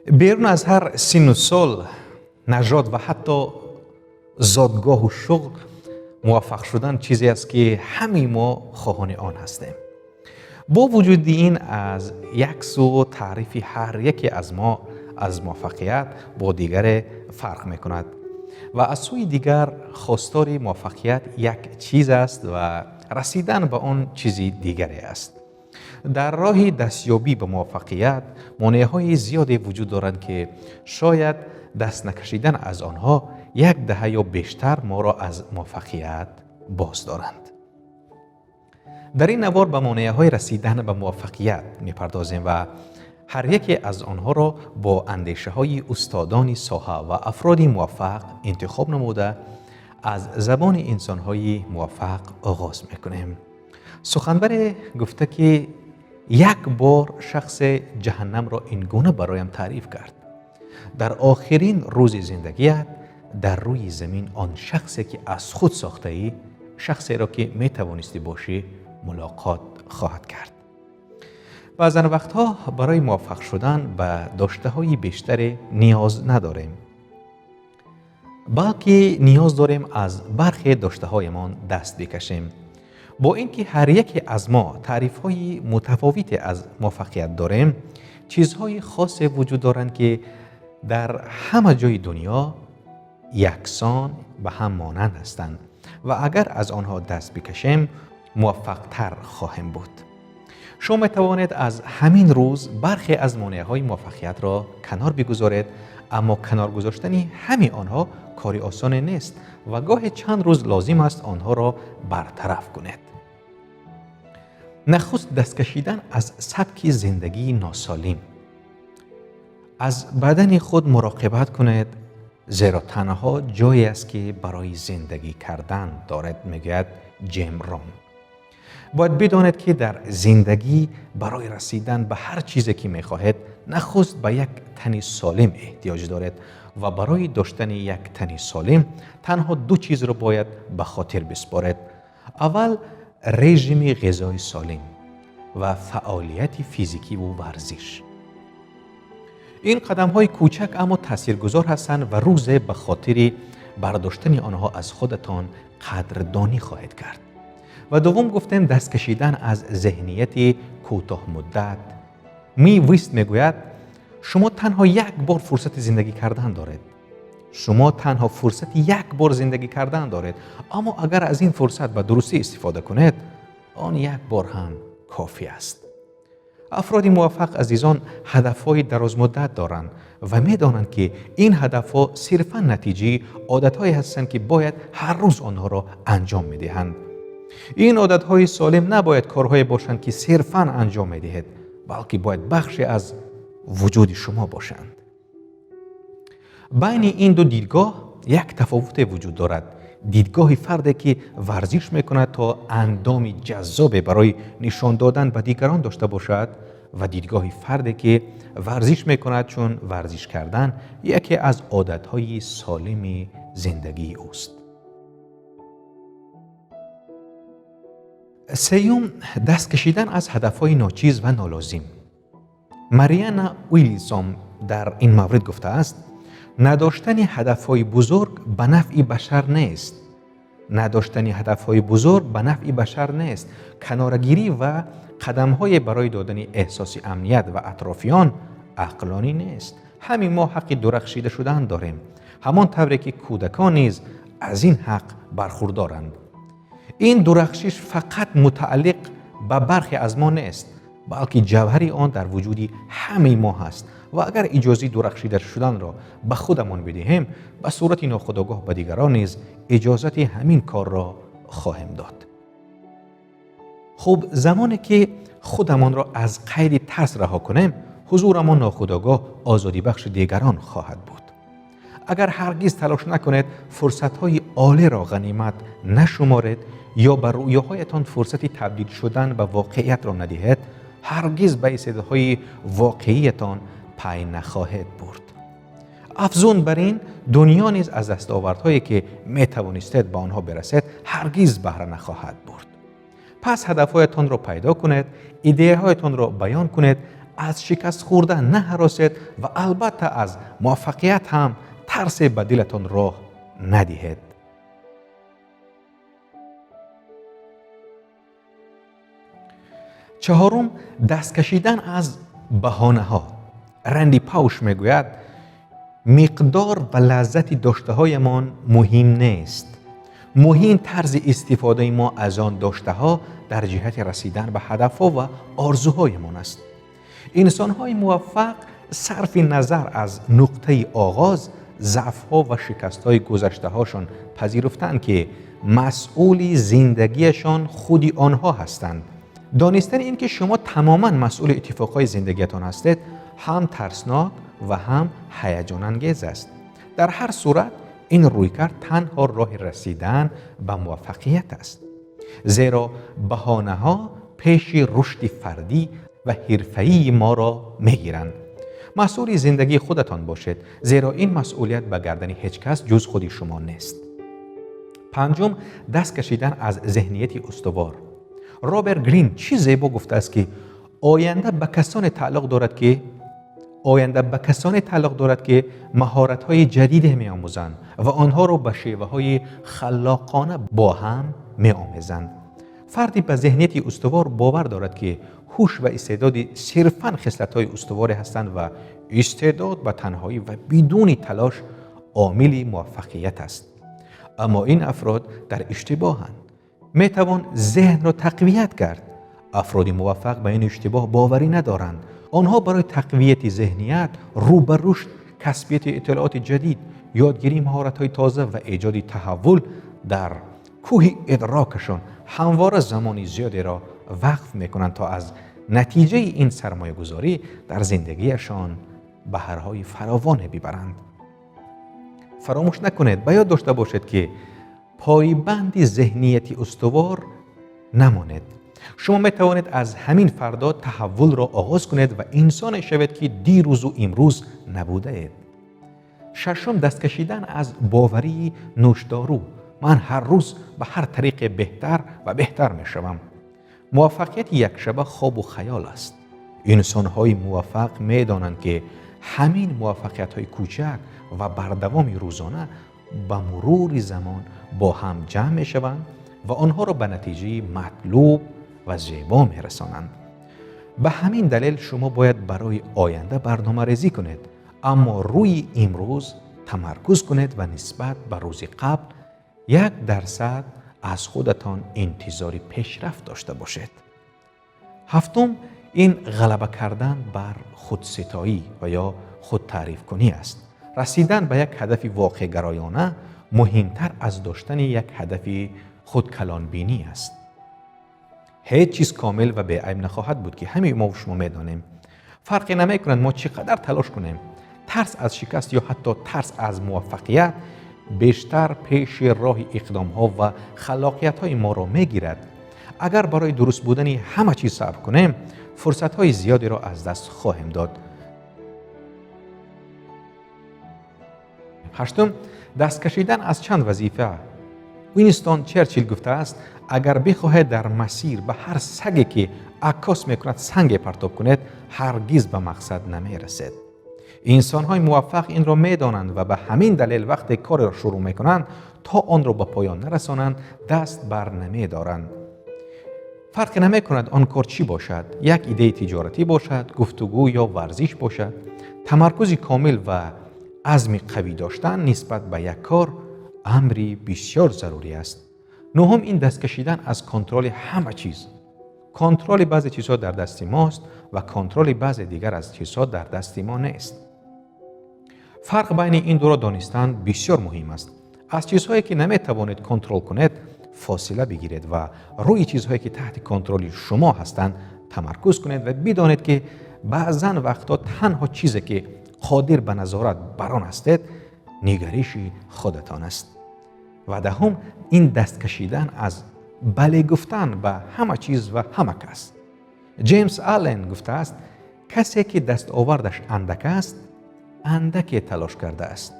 بیرون از هر سن و سال، نژاد و حتی زادگاه و شغل، موفق شدن چیزی است که همه ما خواهان آن هستیم. با وجود این، از یک سو تعریف هر یکی از ما از موفقیت با دیگر فرق می‌کند و از سوی دیگر خواستار موفقیت یک چیز است و رسیدن به آن چیزی دیگری است. در راه دستیابی به موفقیت مانع‌های زیادی وجود دارند که شاید دست نکشیدن از آنها یک دهه یا بیشتر ما را از موفقیت باز دارند. در این نوار به مانع‌های رسیدن به موفقیت می‌پردازیم و هر یکی از آنها را با اندیشه‌های استادان ساحه و افراد موفق انتخاب نموده از زبان انسان‌های موفق آغاز می‌کنیم. سخنور گفته که یک بار شخص جهنم را این گونه برایم تعریف کرد: در آخرین روز زندگیت در روی زمین آن شخصی که از خود ساخته ای، شخصی را که می توانستی باشی، ملاقات خواهد کرد. بعضن وقتها برای موفق شدن به داشته های بیشتری نیاز نداریم، بلکه نیاز داریم از برخی داشته هایمان دست بکشیم. با اینکه هر یک از ما تعریف های متفاوتی از موفقیت داریم، چیزهای خاص وجود دارند که در همه جای دنیا یکسان به هم مانند هستند و اگر از آنها دست بکشیم موفق تر خواهیم بود. شما می توانید از همین روز برخی از مانع‌های موفقیت را کنار بگذارید، اما کنار گذاشتن همین آنها کاری آسان نیست و گاهی چند روز لازم است آنها را برطرف کنید. نخست دست کشیدن از سبک زندگی ناسالم. از بدن خود مراقبت کنید، زیرا تنها جایی است که برای زندگی کردن دارد، میگوید جیم رون. باید بدانید که در زندگی برای رسیدن به هر چیزی که میخواهید نخست به یک تن سالم احتیاج دارید و برای داشتن یک تن سالم تنها دو چیز را باید به خاطر بسپارید. اول، رژیم غذایی سالم و فعالیت فیزیکی و ورزش. این قدم‌های کوچک اما تاثیرگذار هستند و روزه به خاطر برداشتن آنها از خودتان قدردانی خواهید کرد. و دوم گفتیم دست کشیدن از ذهنیت کوتاه مدت. ویست میگوید شما تنها یک بار فرصت زندگی کردن دارید. شما تنها فرصت یک بار زندگی کردن دارید، اما اگر از این فرصت به درستی استفاده کنید، آن یک بار هم کافی است. افراد موفق عزیزان هدفهای دراز مدت دارند و می‌دانند که این هدفها صرفاً نتیجه عادت‌هایی هستند که باید هر روز آنها را انجام می‌دهند. این عادت‌های سالم نباید کارهایی باشند که صرفاً انجام می‌دهید، بلکه باید بخشی از وجود شما باشند. بین این دو دیدگاه یک تفاوت وجود دارد. دیدگاه فردی که ورزش میکند تا اندام جذاب برای نشان دادن به دیگران داشته باشد و دیدگاه فردی که ورزش میکند چون ورزش کردن یکی از عادتهای سالم زندگی اوست. سیوم، دست کشیدن از هدفهای ناچیز و نالازم. ماریانا ویلیسام در این مورد گفته است: نداشتن هدفهای بزرگ به نفع بشر نیست. نداشتن هدفهای بزرگ به نفع بشر نیست. کنارگیری و قدمهای برای دادن احساس امنیت و اطرافیان عقلانی نیست. همین ما حق درخشیده شدن داریم، همان طوری که کودکان نیز از این حق برخوردارند. این درخشش فقط متعلق به برخی از ما نیست، بلکه جوهر آن در وجود همه ما هست و اگر اجازه درخشیده شدن را به خودمان بدهیم، به صورت ناخودآگاه به دیگران نیز اجازت همین کار را خواهیم داد. خب زمانی که خودمان را از قید ترس رها کنیم، حضورمان ناخودآگاه آزادی بخش دیگران خواهد بود. اگر هرگز تلاش نکنید فرصت‌های عالی را غنیمت نشمارید یا بر رویاهایتان فرصت تبدیل شدن به واقعیت را ندهید، هرگز به استعدادهای واقعیتان پی نخواهید برد. افزون بر این، دنیا نیز از دستاوردهایی که می توانستید به آنها برسید هرگز بهره نخواهد برد. پس هدفهایتان را پیدا کنید، ایده‌هایتان را بیان کنید، از شکست خوردن نهراسید و البته از موفقیت هم ترس به دلتان راه ندهید. چهارم، دست کشیدن از بهانه ها. رندی پاوش میگوید مقدار و لذت داشته هایمان مهم نیست. مهم طرز استفاده ما از آن داشته ها در جهت رسیدن به هدف ها و آرزوهایمان است. انسان های موفق صرف نظر از نقطه آغاز، ضعف ها و شکست های گذشته هاشان پذیرفتند که مسئول زندگیشان خودی آنها هستند. دانستن این که شما تماما مسئول اتفاقهای زندگیتان هستید هم ترسناک و هم هیجان انگیز است. در هر صورت این رویکرد تنها راه رسیدن به موفقیت است. زیرا بهانه ها پیش رشد فردی و حرفه‌ای ما را میگیرند. مسئول زندگی خودتان باشید، زیرا این مسئولیت به گردن هیچ کس جز خود شما نیست. پنجم، دست کشیدن از ذهنیت استوار. رابرت گرین چی زیبا گفته است که آینده به کسانی تعلق دارد که مهارت‌های جدید می‌آموزند و آنها را به شیوه‌های خلاقانه با هم می‌آمیزند. فردی به ذهنیت استوار باور دارد که هوش و استعداد صرفاً خصلت‌های استواری هستند و استعداد به تنهایی و بدون تلاش عامل موفقیت است. اما این افراد در اشتباهند. می‌توان ذهن را تقویت کرد. افراد موفق به این اشتباه باوری ندارند. آنها برای تقویت ذهنیت، رو به رشد، کسبیت اطلاعات جدید، یادگیری مهارت‌های تازه و ایجاد تحول در کوه ادراکشان همواره زمانی زیادی را وقف می‌کنند تا از نتیجه این سرمایه‌گذاری در زندگیشان بهرهای فراوان ببرند. فراموش نکنید، به یاد داشته باشید که پایبند ذهنیت استوار نمانید. شما می توانید از همین فردا تحول را آغاز کنید و انسان شوید که دیروز و امروز نبوده اید. ششم، دست کشیدن از باوری نوشدارو. من هر روز به هر طریق بهتر و بهتر می شوم. موفقیت یک شبه خواب و خیال است. انسان‌های موفق می دانند که همین موفقیت‌های کوچک و بردوام روزانه به مرور زمان با هم جمع می شوند و آنها را به نتیجه مطلوب و زیبا می رسانند. به همین دلیل شما باید برای آینده برنامه ریزی کنید، اما روی امروز تمرکز کنید و نسبت به روز قبل 1% از خودتان انتظار پیشرفت داشته باشید. هفتم، این غلبه کردن بر خودستایی و یا خود تعریف کنی است. رسیدن به یک هدف واقع گرایانه مهمتر از داشتن یک هدف خودکلان بینی است. هیچ چیز کامل و بی‌عیب نخواهد بود که همه ما و شما می‌دانیم. فرقی نمی‌کند ما چقدر تلاش کنیم. ترس از شکست یا حتی ترس از موفقیت بیشتر پیش راه اقدام‌ها و خلاقیت‌های ما را می‌گیرد. اگر برای درست بودن همه چیز صبر کنیم، فرصت‌های زیادی را از دست خواهیم داد. هشتم، دست کشیدن از چند وظیفه. وینستون چرچیل گفته است اگر بخواهید در مسیر به هر سگی که عکاس میکند سنگ پرتاب کنید، هرگز به مقصد نمیرسید. انسان‌های موفق این را میدانند و به همین دلیل وقتی کار را شروع میکنند تا آن را به پایان نرسانند دست بر نمیدارند. فرق نمیکند آن کار چی باشد، یک ایده تجارتی باشد، گفتگو یا ورزش باشد. تمرکز کامل و عزم قوی داشتن نسبت به یک کار امری بسیار ضروری است. نهم، این دست کشیدن از کنترل همه چیز. کنترل بعضی چیزها در دست ماست و کنترل بعضی دیگر از چیزها در دست ما نیست. فرق بین این دو را دانستن بسیار مهم است. از چیزهایی که نمیتوانید کنترل کنید فاصله بگیرید و روی چیزهایی که تحت کنترل شما هستند تمرکز کنید و بدانید که بعضن وقتا تنها چیزی که قادر به نظارت بر آن هستید نگرش خودتان است. و دهم، این دست کشیدن از بله گفتن به همه چیز و همه کس. جیمز آلن گفته است کسی که دست آوردش اندک است اندک تلاش کرده است.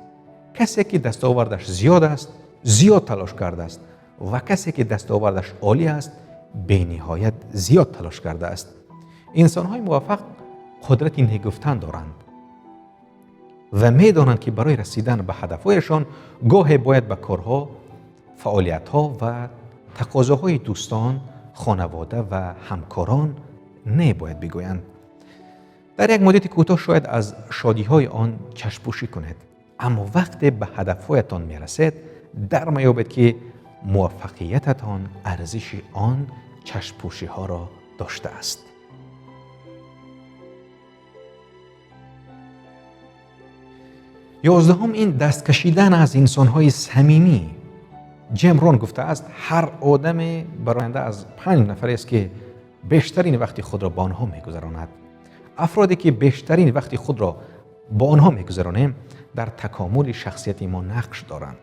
کسی که دست آوردش زیاد است زیاد تلاش کرده است و کسی که دست آوردش عالی است به نهایت زیاد تلاش کرده است. انسان‌های موفق قدرت نگفتن دارند و می‌دانند که برای رسیدن به هدفهایشان گاهی باید به کارها، فعالیت‌ها و تقاضاهای دوستان، خانواده و همکاران باید بگویند. در یک مدت کوتاه شاید از شادی‌های آن چشم‌پوشی کنید، اما وقتی به هدفهایتان می‌رسید در میابید که موفقیتتان ارزش آن چشم‌پوشی‌ها را داشته است. یازدهم این دست کشیدن از انسان‌های صمیمی. جیم رون گفته است هر آدم براینده از 5 نفری است که بیشترین وقت خود را با آنها می‌گذراند. افرادی که بیشترین وقت خود را با آنها می‌گذرانیم در تکامل شخصیت ما نقش دارند.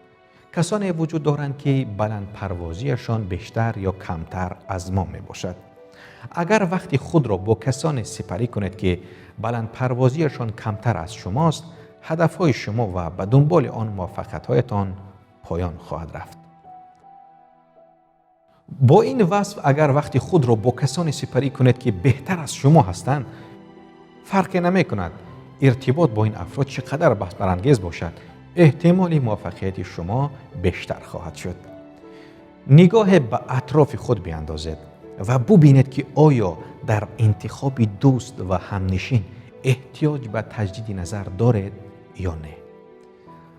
کسانی وجود دارند که بلند پروازیشان بیشتر یا کمتر از ما میباشد. اگر وقتی خود را با کسانی سپری کنید که بلند پروازیشان کمتر از شماست، هدفهای شما و به دنبال آن موفقیت‌هایتان پایان خواهد رفت. با این وصف اگر وقتی خود را با کسانی سپری کنید که بهتر از شما هستند، فرق نمی کند ارتباط با این افراد چقدر بحث برانگیز باشد، احتمال موفقیت شما بیشتر خواهد شد. نگاه به اطراف خود بیاندازید و ببینید که آیا در انتخاب دوست و همنشین احتیاج به تجدید نظر دارید یا نه.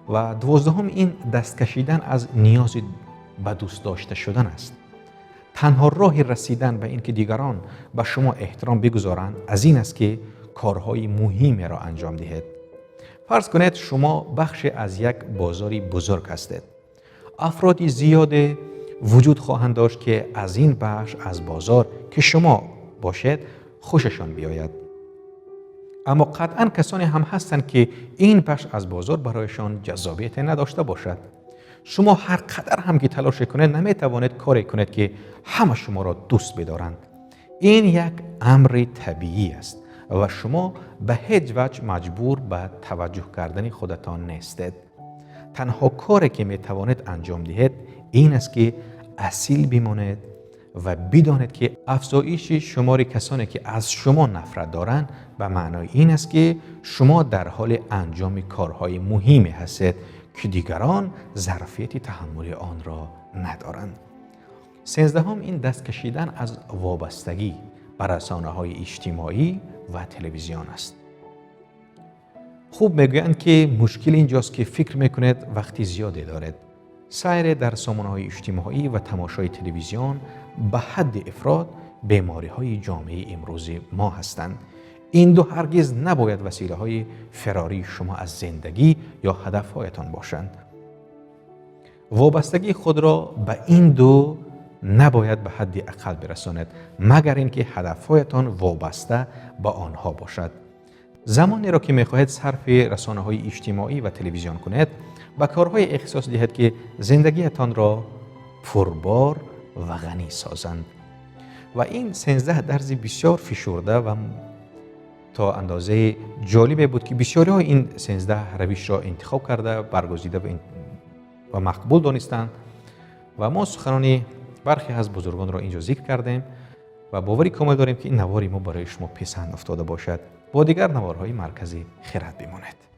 و 12 این دست کشیدن از نیاز به دوست داشته شدن است. تنها راه رسیدن به این که دیگران به شما احترام بگذارند از این است که کارهای مهمی را انجام دهید. فرض کنید شما بخش از یک بازاری بزرگ هستید. افرادی زیاد وجود خواهند داشت که از این بخش از بازار که شما باشید خوششان بیاید. اما قطعاً کسانی هم هستند که این بخش از بازار برایشان جذابیت نداشته باشد. شما هر قدر هم که تلاش کنید نمیتوانید کاری کنید که همه شما را دوست بدارند. این یک امر طبیعی است و شما به هیچ وجه مجبور به توجه کردن خودتان نیستید. تنها کاری که میتوانید انجام دهید این است که اصیل بمانید و بدانید که افزایش شمار کسانی که از شما نفرت دارند به معنای این است که شما در حال انجام کارهای مهمی هستید که دیگران ظرفیت تحمل آن را ندارند. 13 این دست کشیدن از وابستگی به رسانه‌های اجتماعی و تلویزیون است. خوب میگویند که مشکل اینجاست که فکر میکنید وقتی زیادی دارید. سیر در سامانه‌های اجتماعی و تماشای تلویزیون به حد افراد بیماری‌های جامعه امروز ما هستند. این دو هرگز نباید وسیله‌های فراری شما از زندگی یا هدف‌هایتان باشند. وابستگی خود را به این دو نباید به حد اقل برسانید مگر اینکه هدف‌هایتان وابسته به آنها باشد. زمانی را که می‌خواهید صرف رسانه‌های اجتماعی و تلویزیون کنید، به کارهای اختصاص دهید که زندگیتان را پربار و غنی سازند. و این 13 درس بسیار فشرده و تا اندازه جالبی بود که بسیاری ها این 13 روش را انتخاب کرده، برگزیده و مقبول دانستند و ما سخنان برخی از بزرگان را اینجا ذکر کردیم و باوری کامل داریم که این نواری ما برای شما پسند افتاده باشد. با دیگر نوارهای مرکزی خیرات بمانید.